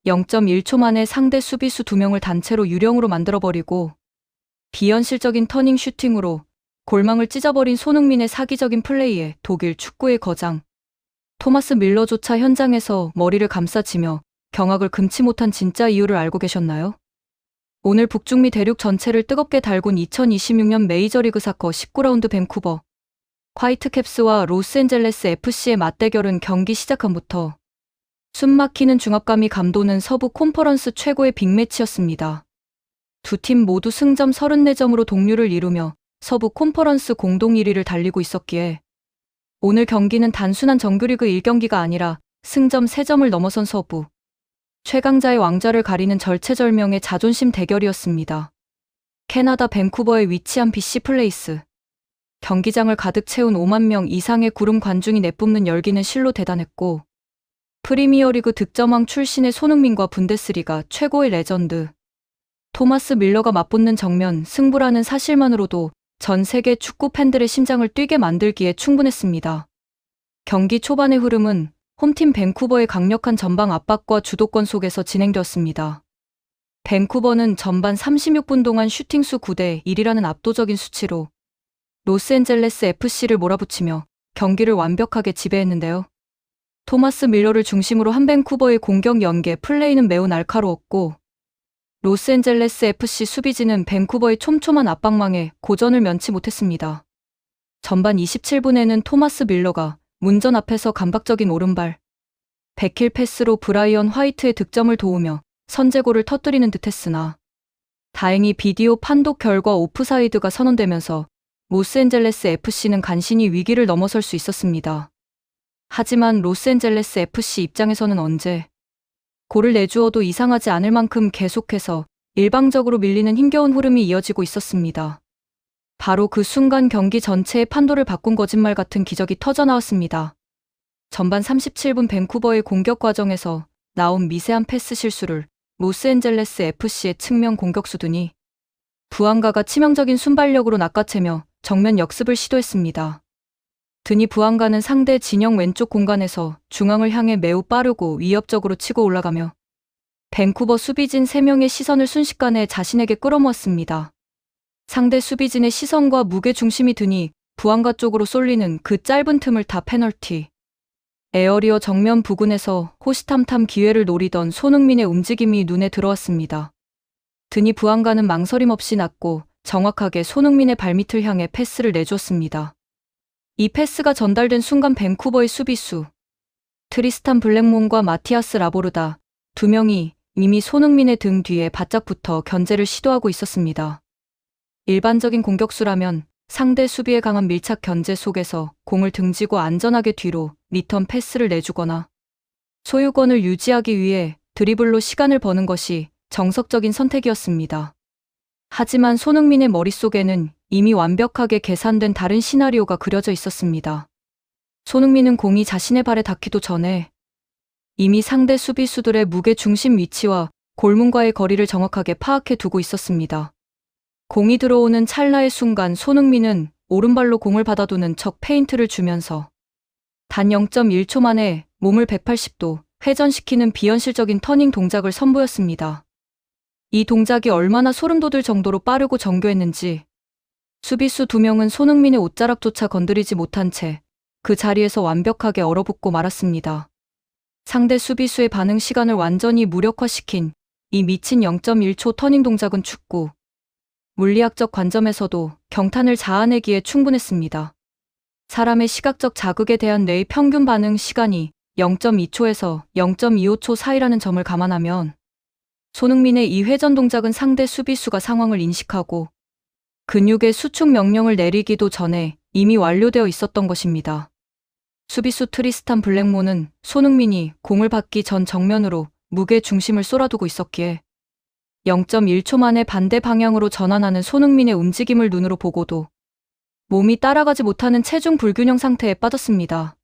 0.1초 만에 상대 수비수 2명을 단체로 유령으로 만들어버리고 비현실적인 터닝 슈팅으로 골망을 찢어버린 손흥민의 사기적인 플레이에 독일 축구의 거장 토마스 밀러조차 현장에서 머리를 감싸지며 경악을 금치 못한 진짜 이유를 알고 계셨나요? 오늘 북중미 대륙 전체를 뜨겁게 달군 2026년 메이저리그 사커 19라운드 밴쿠버 화이트캡스와 로스앤젤레스 FC의 맞대결은 경기 시작함부터 숨막히는 중압감이 감도는 서부 콘퍼런스 최고의 빅매치였습니다. 두 팀 모두 승점 34점으로 동률을 이루며 서부 콘퍼런스 공동 1위를 달리고 있었기에 오늘 경기는 단순한 정규리그 1경기가 아니라 승점 3점을 넘어선 서부 최강자의 왕좌를 가리는 절체절명의 자존심 대결이었습니다. 캐나다 밴쿠버에 위치한 BC 플레이스. 경기장을 가득 채운 5만 명 이상의 구름 관중이 내뿜는 열기는 실로 대단했고 프리미어리그 득점왕 출신의 손흥민과 분데스리가 최고의 레전드 토마스 밀러가 맞붙는 정면 승부라는 사실만으로도 전 세계 축구 팬들의 심장을 뛰게 만들기에 충분했습니다. 경기 초반의 흐름은 홈팀 밴쿠버의 강력한 전방 압박과 주도권 속에서 진행되었습니다. 밴쿠버는 전반 36분 동안 슈팅수 9대 1이라는 압도적인 수치로 로스앤젤레스 FC를 몰아붙이며 경기를 완벽하게 지배했는데요. 토마스 밀러를 중심으로 한 밴쿠버의 공격 연계 플레이는 매우 날카로웠고 로스앤젤레스 FC 수비진은 밴쿠버의 촘촘한 압박망에 고전을 면치 못했습니다. 전반 27분에는 토마스 밀러가 문전 앞에서 감각적인 오른발 백힐 패스로 브라이언 화이트의 득점을 도우며 선제골을 터뜨리는 듯했으나 다행히 비디오 판독 결과 오프사이드가 선언되면서 로스앤젤레스 FC는 간신히 위기를 넘어설 수 있었습니다. 하지만 로스앤젤레스 FC 입장에서는 언제 골을 내주어도 이상하지 않을 만큼 계속해서 일방적으로 밀리는 힘겨운 흐름이 이어지고 있었습니다. 바로 그 순간 경기 전체의 판도를 바꾼 거짓말 같은 기적이 터져나왔습니다. 전반 37분 밴쿠버의 공격 과정에서 나온 미세한 패스 실수를 로스앤젤레스 FC의 측면 공격수들이 부안가가 치명적인 순발력으로 낚아채며 정면 역습을 시도했습니다. 드니 부안가는 상대 진영 왼쪽 공간에서 중앙을 향해 매우 빠르고 위협적으로 치고 올라가며 밴쿠버 수비진 3명의 시선을 순식간에 자신에게 끌어모았습니다. 상대 수비진의 시선과 무게중심이 드니 부안가 쪽으로 쏠리는 그 짧은 틈을 타 페널티. 에어리어 정면 부근에서 호시탐탐 기회를 노리던 손흥민의 움직임이 눈에 들어왔습니다. 드니 부안가는 망설임 없이 났고 정확하게 손흥민의 발밑을 향해 패스를 내줬습니다. 이 패스가 전달된 순간 밴쿠버의 수비수 트리스탄 블랙몬과 마티아스 라보르다 2명이 이미 손흥민의 등 뒤에 바짝 붙어 견제를 시도하고 있었습니다. 일반적인 공격수라면 상대 수비의 강한 밀착 견제 속에서 공을 등지고 안전하게 뒤로 리턴 패스를 내주거나 소유권을 유지하기 위해 드리블로 시간을 버는 것이 정석적인 선택이었습니다. 하지만 손흥민의 머릿속에는 이미 완벽하게 계산된 다른 시나리오가 그려져 있었습니다. 손흥민은 공이 자신의 발에 닿기도 전에 이미 상대 수비수들의 무게 중심 위치와 골문과의 거리를 정확하게 파악해 두고 있었습니다. 공이 들어오는 찰나의 순간 손흥민은 오른발로 공을 받아두는 척 페인트를 주면서 단 0.1초 만에 몸을 180도 회전시키는 비현실적인 터닝 동작을 선보였습니다. 이 동작이 얼마나 소름 돋을 정도로 빠르고 정교했는지 수비수 2명은 손흥민의 옷자락조차 건드리지 못한 채 그 자리에서 완벽하게 얼어붙고 말았습니다. 상대 수비수의 반응 시간을 완전히 무력화시킨 이 미친 0.1초 터닝 동작은 축구 물리학적 관점에서도 경탄을 자아내기에 충분했습니다. 사람의 시각적 자극에 대한 뇌의 평균 반응 시간이 0.2초에서 0.25초 사이라는 점을 감안하면 손흥민의 이 회전 동작은 상대 수비수가 상황을 인식하고 근육의 수축 명령을 내리기도 전에 이미 완료되어 있었던 것입니다. 수비수 트리스탄 블랙몬은 손흥민이 공을 받기 전 정면으로 무게 중심을 쏠아두고 있었기에 0.1초 만에 반대 방향으로 전환하는 손흥민의 움직임을 눈으로 보고도 몸이 따라가지 못하는 체중 불균형 상태에 빠졌습니다.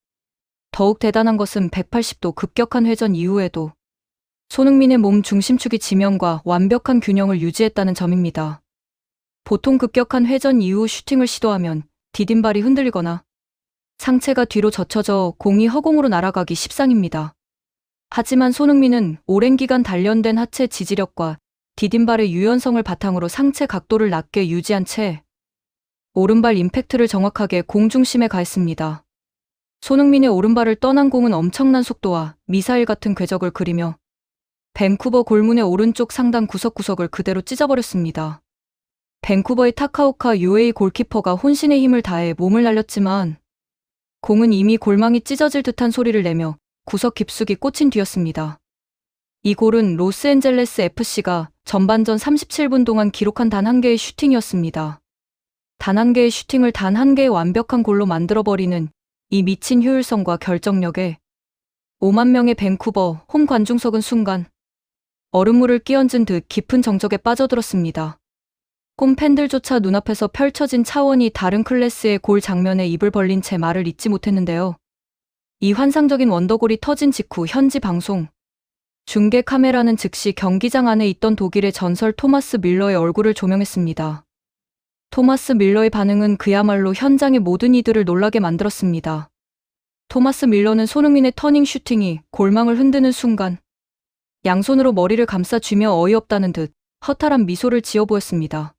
더욱 대단한 것은 180도 급격한 회전 이후에도 손흥민의 몸 중심축이 지면과 완벽한 균형을 유지했다는 점입니다. 보통 급격한 회전 이후 슈팅을 시도하면 디딤발이 흔들리거나 상체가 뒤로 젖혀져 공이 허공으로 날아가기 십상입니다. 하지만 손흥민은 오랜 기간 단련된 하체 지지력과 디딤발의 유연성을 바탕으로 상체 각도를 낮게 유지한 채 오른발 임팩트를 정확하게 공 중심에 가했습니다. 손흥민의 오른발을 떠난 공은 엄청난 속도와 미사일 같은 궤적을 그리며 밴쿠버 골문의 오른쪽 상단 구석구석을 그대로 찢어버렸습니다. 밴쿠버의 타카오카 UA 골키퍼가 혼신의 힘을 다해 몸을 날렸지만 공은 이미 골망이 찢어질 듯한 소리를 내며 구석 깊숙이 꽂힌 뒤였습니다. 이 골은 로스앤젤레스 FC가 전반전 37분 동안 기록한 단 한 개의 슈팅이었습니다. 단 한 개의 슈팅을 단 한 개의 완벽한 골로 만들어버리는 이 미친 효율성과 결정력에 5만 명의 밴쿠버 홈 관중석은 순간 얼음물을 끼얹은 듯 깊은 정적에 빠져들었습니다. 홈팬들조차 눈앞에서 펼쳐진 차원이 다른 클래스의 골 장면에 입을 벌린 채 말을 잇지 못했는데요. 이 환상적인 원더골이 터진 직후 현지 방송 중계 카메라는 즉시 경기장 안에 있던 독일의 전설 토마스 밀러의 얼굴을 조명했습니다. 토마스 밀러의 반응은 그야말로 현장의 모든 이들을 놀라게 만들었습니다. 토마스 밀러는 손흥민의 터닝 슈팅이 골망을 흔드는 순간 양손으로 머리를 감싸쥐며 어이없다는 듯 허탈한 미소를 지어 보였습니다.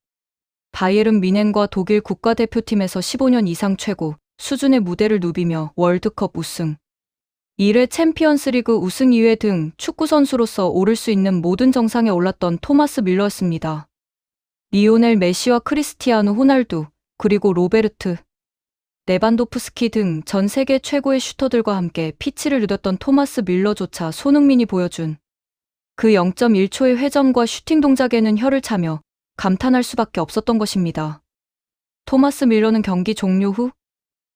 바이에른 뮌헨과 독일 국가대표팀에서 15년 이상 최고 수준의 무대를 누비며 월드컵 우승, 1회 챔피언스리그 우승 2회 등 축구선수로서 오를 수 있는 모든 정상에 올랐던 토마스 밀러였습니다. 리오넬 메시와 크리스티아누 호날두, 그리고 로베르트 레반도프스키 등 전 세계 최고의 슈터들과 함께 피치를 누볐던 토마스 밀러조차 손흥민이 보여준 그 0.1초의 회전과 슈팅 동작에는 혀를 차며 감탄할 수밖에 없었던 것입니다. 토마스 밀러는 경기 종료 후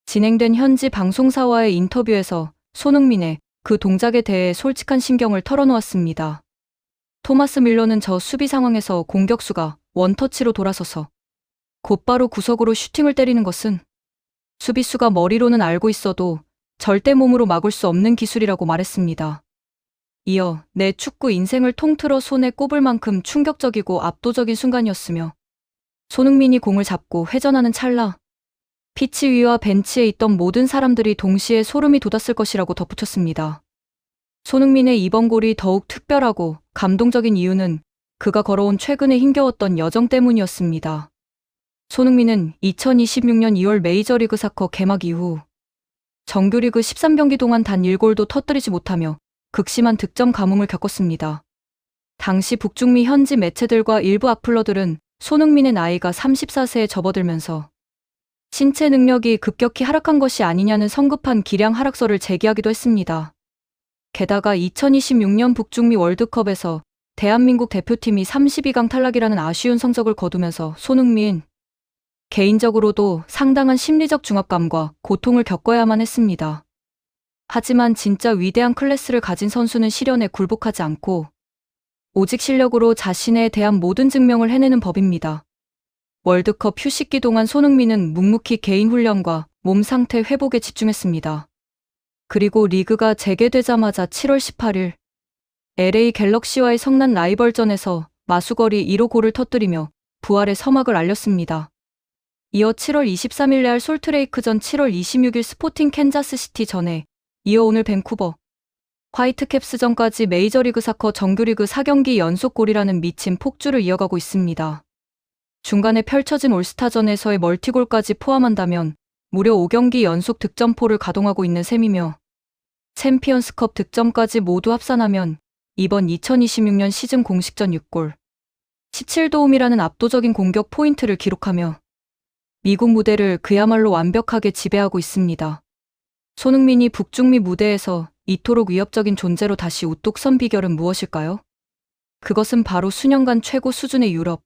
진행된 현지 방송사와의 인터뷰에서 손흥민의 그 동작에 대해 솔직한 심경을 털어놓았습니다. 토마스 밀러는 저 수비 상황에서 공격수가 원터치로 돌아서서 곧바로 구석으로 슈팅을 때리는 것은 수비수가 머리로는 알고 있어도 절대 몸으로 막을 수 없는 기술이라고 말했습니다. 이어 내 축구 인생을 통틀어 손에 꼽을 만큼 충격적이고 압도적인 순간이었으며 손흥민이 공을 잡고 회전하는 찰나 피치 위와 벤치에 있던 모든 사람들이 동시에 소름이 돋았을 것이라고 덧붙였습니다. 손흥민의 이번 골이 더욱 특별하고 감동적인 이유는 그가 걸어온 최근에 힘겨웠던 여정 때문이었습니다. 손흥민은 2026년 2월 메이저리그 사커 개막 이후 정규리그 13경기 동안 단 1골도 터뜨리지 못하며 극심한 득점 가뭄을 겪었습니다. 당시 북중미 현지 매체들과 일부 악플러들은 손흥민의 나이가 34세에 접어들면서 신체 능력이 급격히 하락한 것이 아니냐는 성급한 기량 하락설을 제기하기도 했습니다. 게다가 2026년 북중미 월드컵에서 대한민국 대표팀이 32강 탈락이라는 아쉬운 성적을 거두면서 손흥민 개인적으로도 상당한 심리적 중압감과 고통을 겪어야만 했습니다. 하지만 진짜 위대한 클래스를 가진 선수는 시련에 굴복하지 않고 오직 실력으로 자신에 대한 모든 증명을 해내는 법입니다. 월드컵 휴식기 동안 손흥민은 묵묵히 개인 훈련과 몸 상태 회복에 집중했습니다. 그리고 리그가 재개되자마자 7월 18일 LA 갤럭시와의 성난 라이벌전에서 마수거리 1호 골을 터뜨리며 부활의 서막을 알렸습니다. 이어 7월 23일 레알 솔트레이크전 7월 26일 스포팅 캔자스시티 전에 이어 오늘 밴쿠버 화이트캡스전까지 메이저리그 사커 정규리그 4경기 연속골이라는 미친 폭주를 이어가고 있습니다. 중간에 펼쳐진 올스타전에서의 멀티골까지 포함한다면 무려 5경기 연속 득점포를 가동하고 있는 셈이며 챔피언스컵 득점까지 모두 합산하면 이번 2026년 시즌 공식전 6골, 17도움이라는 압도적인 공격 포인트를 기록하며 미국 무대를 그야말로 완벽하게 지배하고 있습니다. 손흥민이 북중미 무대에서 이토록 위협적인 존재로 다시 우뚝 선 비결은 무엇일까요? 그것은 바로 수년간 최고 수준의 유럽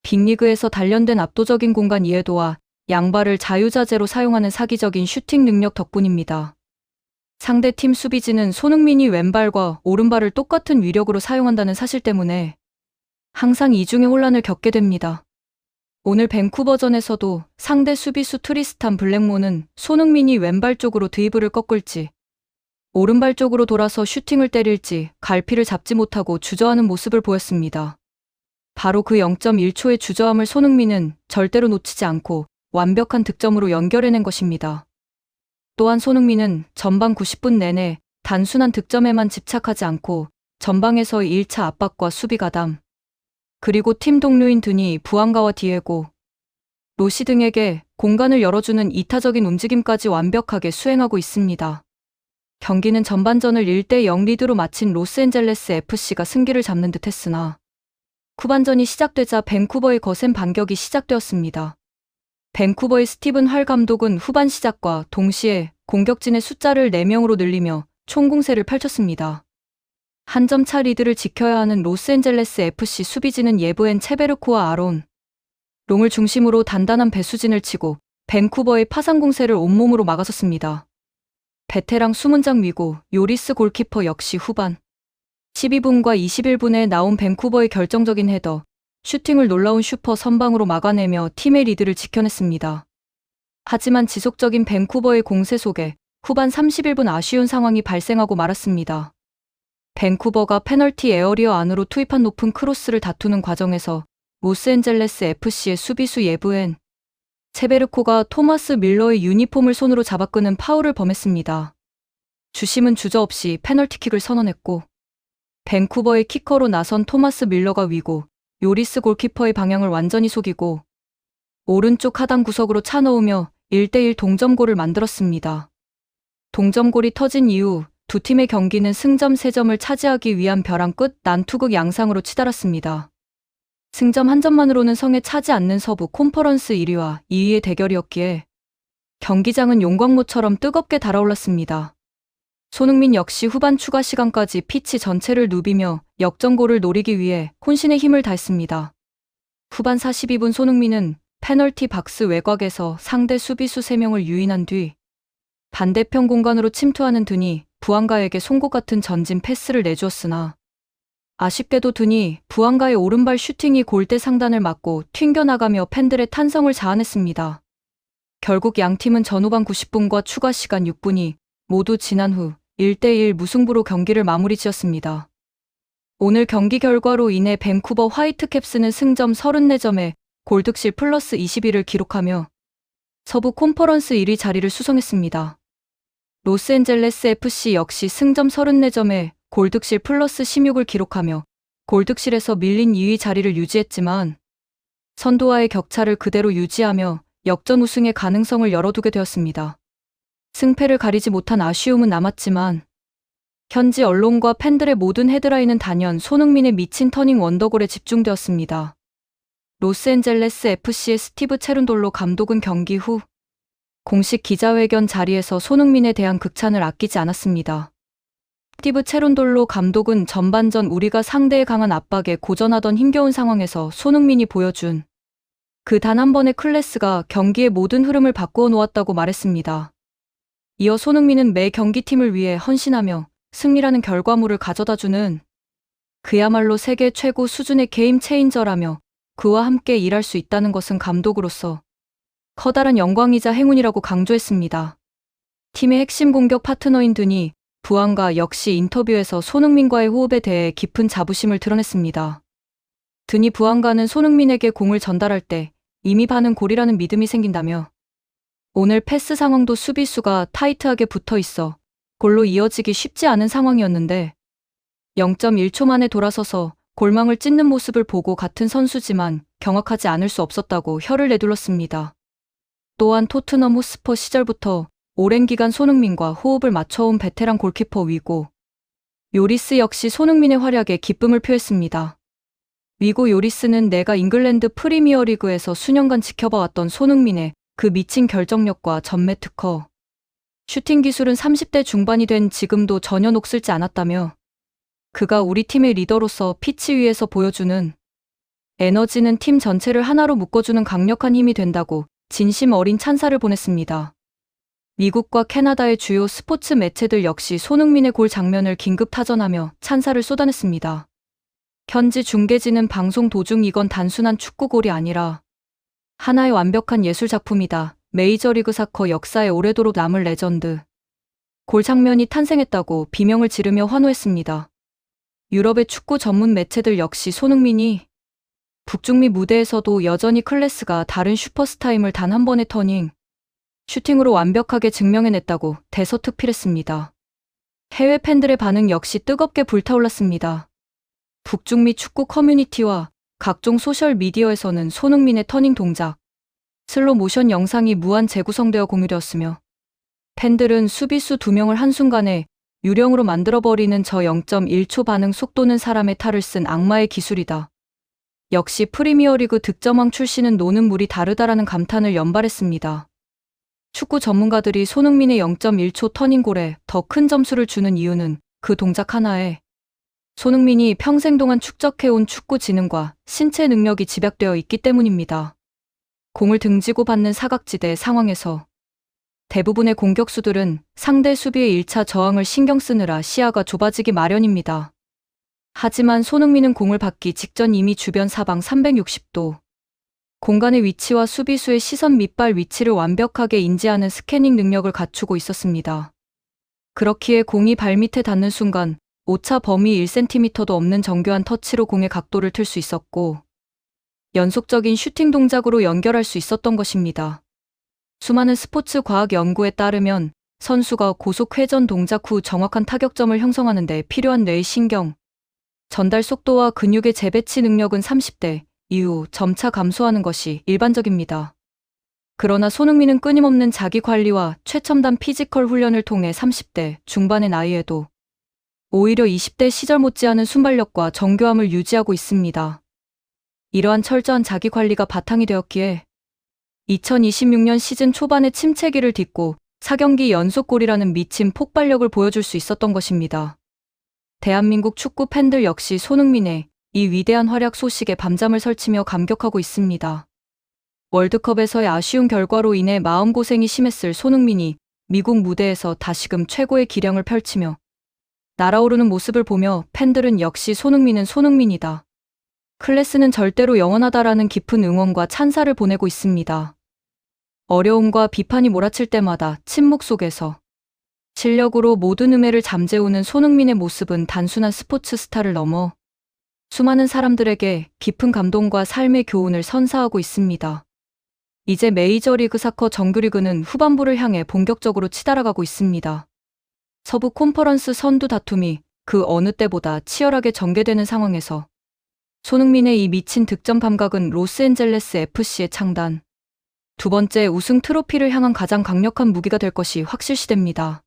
빅리그에서 단련된 압도적인 공간 이해도와 양발을 자유자재로 사용하는 사기적인 슈팅 능력 덕분입니다. 상대팀 수비진은 손흥민이 왼발과 오른발을 똑같은 위력으로 사용한다는 사실 때문에 항상 이중의 혼란을 겪게 됩니다. 오늘 밴쿠버전에서도 상대 수비수 트리스탄 블랙모는 손흥민이 왼발 쪽으로 드리블을 꺾을지 오른발 쪽으로 돌아서 슈팅을 때릴지 갈피를 잡지 못하고 주저하는 모습을 보였습니다. 바로 그 0.1초의 주저함을 손흥민은 절대로 놓치지 않고 완벽한 득점으로 연결해낸 것입니다. 또한 손흥민은 전반 90분 내내 단순한 득점에만 집착하지 않고 전방에서의 1차 압박과 수비 가담, 그리고 팀 동료인 드니, 부안가와 디에고, 로시 등에게 공간을 열어주는 이타적인 움직임까지 완벽하게 수행하고 있습니다. 경기는 전반전을 1대0 리드로 마친 로스앤젤레스 FC가 승기를 잡는 듯 했으나 후반전이 시작되자 밴쿠버의 거센 반격이 시작되었습니다. 밴쿠버의 스티븐 활 감독은 후반 시작과 동시에 공격진의 숫자를 4명으로 늘리며 총공세를 펼쳤습니다. 한 점 차 리드를 지켜야 하는 로스앤젤레스 FC 수비진은 예브엔 체베르코와 아론 롱을 중심으로 단단한 배수진을 치고 밴쿠버의 파상 공세를 온몸으로 막아섰습니다. 베테랑 수문장 위고 요리스 골키퍼 역시 후반 12분과 21분에 나온 밴쿠버의 결정적인 헤더, 슈팅을 놀라운 슈퍼 선방으로 막아내며 팀의 리드를 지켜냈습니다. 하지만 지속적인 밴쿠버의 공세 속에 후반 31분 아쉬운 상황이 발생하고 말았습니다. 밴쿠버가 페널티 에어리어 안으로 투입한 높은 크로스를 다투는 과정에서 로스앤젤레스 FC의 수비수 예브엔 체베르코가 토마스 밀러의 유니폼을 손으로 잡아 끄는 파울을 범했습니다. 주심은 주저없이 페널티킥을 선언했고 밴쿠버의 키커로 나선 토마스 밀러가 위고 요리스 골키퍼의 방향을 완전히 속이고 오른쪽 하단 구석으로 차 넣으며 1대1 동점골을 만들었습니다. 동점골이 터진 이후 두 팀의 경기는 승점 3점을 차지하기 위한 벼랑 끝 난투극 양상으로 치달았습니다. 승점 1점만으로는 성에 차지 않는 서부 콘퍼런스 1위와 2위의 대결이었기에 경기장은 용광로처럼 뜨겁게 달아올랐습니다. 손흥민 역시 후반 추가 시간까지 피치 전체를 누비며 역전골을 노리기 위해 혼신의 힘을 다했습니다. 후반 42분 손흥민은 페널티 박스 외곽에서 상대 수비수 3명을 유인한 뒤 반대편 공간으로 침투하는 드니, 부안가에게 송곳 같은 전진 패스를 내주었으나 아쉽게도 드니, 부안가의 오른발 슈팅이 골대 상단을 맞고 튕겨나가며 팬들의 탄성을 자아냈습니다. 결국 양팀은 전후반 90분과 추가 시간 6분이 모두 지난 후 1대1 무승부로 경기를 마무리 지었습니다. 오늘 경기 결과로 인해 밴쿠버 화이트캡스는 승점 34점에 골득실 플러스 21을 기록하며 서부 콘퍼런스 1위 자리를 수성했습니다. 로스앤젤레스 FC 역시 승점 34점에 골득실 플러스 16을 기록하며 골득실에서 밀린 2위 자리를 유지했지만 선두와의 격차를 그대로 유지하며 역전 우승의 가능성을 열어두게 되었습니다. 승패를 가리지 못한 아쉬움은 남았지만 현지 언론과 팬들의 모든 헤드라인은 단연 손흥민의 미친 터닝 원더골에 집중되었습니다. 로스앤젤레스 FC의 스티브 체룬돌로 감독은 경기 후 공식 기자회견 자리에서 손흥민에 대한 극찬을 아끼지 않았습니다. 스티브 체룬돌로 감독은 전반전 우리가 상대의 강한 압박에 고전하던 힘겨운 상황에서 손흥민이 보여준 그 단 한 번의 클래스가 경기의 모든 흐름을 바꾸어 놓았다고 말했습니다. 이어 손흥민은 매 경기팀을 위해 헌신하며 승리라는 결과물을 가져다주는 그야말로 세계 최고 수준의 게임 체인저라며 그와 함께 일할 수 있다는 것은 감독으로서 커다란 영광이자 행운이라고 강조했습니다. 팀의 핵심 공격 파트너인 드니, 부안가 역시 인터뷰에서 손흥민과의 호흡에 대해 깊은 자부심을 드러냈습니다. 드니 부안가는 손흥민에게 공을 전달할 때 이미 반은 골이라는 믿음이 생긴다며 오늘 패스 상황도 수비수가 타이트하게 붙어 있어 골로 이어지기 쉽지 않은 상황이었는데 0.1초 만에 돌아서서 골망을 찢는 모습을 보고 같은 선수지만 경악하지 않을 수 없었다고 혀를 내둘렀습니다. 또한 토트넘 호스퍼 시절부터 오랜 기간 손흥민과 호흡을 맞춰온 베테랑 골키퍼 위고 요리스 역시 손흥민의 활약에 기쁨을 표했습니다. 위고 요리스는 내가 잉글랜드 프리미어리그에서 수년간 지켜봐왔던 손흥민의 그 미친 결정력과 전매 특허, 슈팅 기술은 30대 중반이 된 지금도 전혀 녹슬지 않았다며 그가 우리 팀의 리더로서 피치 위에서 보여주는 에너지는 팀 전체를 하나로 묶어주는 강력한 힘이 된다고 진심 어린 찬사를 보냈습니다. 미국과 캐나다의 주요 스포츠 매체들 역시 손흥민의 골 장면을 긴급 타전하며 찬사를 쏟아냈습니다. 현지 중계진은 방송 도중 이건 단순한 축구골이 아니라 하나의 완벽한 예술 작품이다. 메이저리그 사커 역사에 오래도록 남을 레전드 골 장면이 탄생했다고 비명을 지르며 환호했습니다. 유럽의 축구 전문 매체들 역시 손흥민이 북중미 무대에서도 여전히 클래스가 다른 슈퍼스타임을 단 한 번의 터닝 슈팅으로 완벽하게 증명해냈다고 대서특필했습니다. 해외 팬들의 반응 역시 뜨겁게 불타올랐습니다. 북중미 축구 커뮤니티와 각종 소셜미디어에서는 손흥민의 터닝 동작, 슬로 모션 영상이 무한 재구성되어 공유되었으며 팬들은 수비수 2명을 한순간에 유령으로 만들어버리는 저 0.1초 반응 속도는 사람의 탈을 쓴 악마의 기술이다. 역시 프리미어리그 득점왕 출신은 노는 물이 다르다라는 감탄을 연발했습니다. 축구 전문가들이 손흥민의 0.1초 터닝골에 더 큰 점수를 주는 이유는 그 동작 하나에 손흥민이 평생 동안 축적해온 축구 지능과 신체 능력이 집약되어 있기 때문입니다. 공을 등지고 받는 사각지대 상황에서 대부분의 공격수들은 상대 수비의 1차 저항을 신경 쓰느라 시야가 좁아지기 마련입니다. 하지만 손흥민은 공을 받기 직전 이미 주변 사방 360도 공간의 위치와 수비수의 시선 밑발 위치를 완벽하게 인지하는 스캐닝 능력을 갖추고 있었습니다. 그렇기에 공이 발밑에 닿는 순간 오차 범위 1cm도 없는 정교한 터치로 공의 각도를 틀 수 있었고 연속적인 슈팅 동작으로 연결할 수 있었던 것입니다. 수많은 스포츠 과학 연구에 따르면 선수가 고속 회전 동작 후 정확한 타격점을 형성하는 데 필요한 뇌의 신경, 전달 속도와 근육의 재배치 능력은 30대 이후 점차 감소하는 것이 일반적입니다. 그러나 손흥민은 끊임없는 자기 관리와 최첨단 피지컬 훈련을 통해 30대 중반의 나이에도 오히려 20대 시절 못지않은 순발력과 정교함을 유지하고 있습니다. 이러한 철저한 자기 관리가 바탕이 되었기에 2026년 시즌 초반에 침체기를 딛고 4경기 연속골이라는 미친 폭발력을 보여줄 수 있었던 것입니다. 대한민국 축구 팬들 역시 손흥민의 이 위대한 활약 소식에 밤잠을 설치며 감격하고 있습니다. 월드컵에서의 아쉬운 결과로 인해 마음고생이 심했을 손흥민이 미국 무대에서 다시금 최고의 기량을 펼치며 날아오르는 모습을 보며 팬들은 역시 손흥민은 손흥민이다. 클래스는 절대로 영원하다라는 깊은 응원과 찬사를 보내고 있습니다. 어려움과 비판이 몰아칠 때마다 침묵 속에서 실력으로 모든 음해를 잠재우는 손흥민의 모습은 단순한 스포츠 스타를 넘어 수많은 사람들에게 깊은 감동과 삶의 교훈을 선사하고 있습니다. 이제 메이저리그 사커 정규리그는 후반부를 향해 본격적으로 치달아가고 있습니다. 서부 컨퍼런스 선두 다툼이 그 어느 때보다 치열하게 전개되는 상황에서 손흥민의 이 미친 득점 감각은 로스앤젤레스 FC의 창단, 두 번째 우승 트로피를 향한 가장 강력한 무기가 될 것이 확실시됩니다.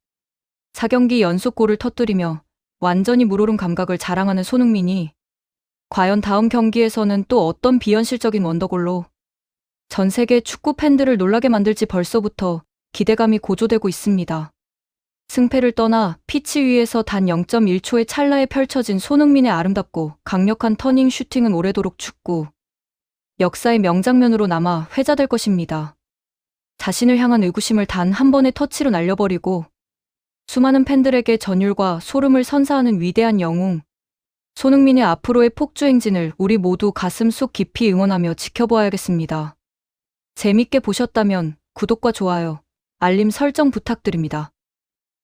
4경기 연속골을 터뜨리며 완전히 물오른 감각을 자랑하는 손흥민이 과연 다음 경기에서는 또 어떤 비현실적인 원더골로 전 세계 축구 팬들을 놀라게 만들지 벌써부터 기대감이 고조되고 있습니다. 승패를 떠나 피치 위에서 단 0.1초의 찰나에 펼쳐진 손흥민의 아름답고 강력한 터닝 슈팅은 오래도록 축구 역사의 명장면으로 남아 회자될 것입니다. 자신을 향한 의구심을 단 한 번의 터치로 날려버리고 수많은 팬들에게 전율과 소름을 선사하는 위대한 영웅 손흥민의 앞으로의 폭주 행진을 우리 모두 가슴속 깊이 응원하며 지켜보아야겠습니다. 재밌게 보셨다면 구독과 좋아요, 알림 설정 부탁드립니다.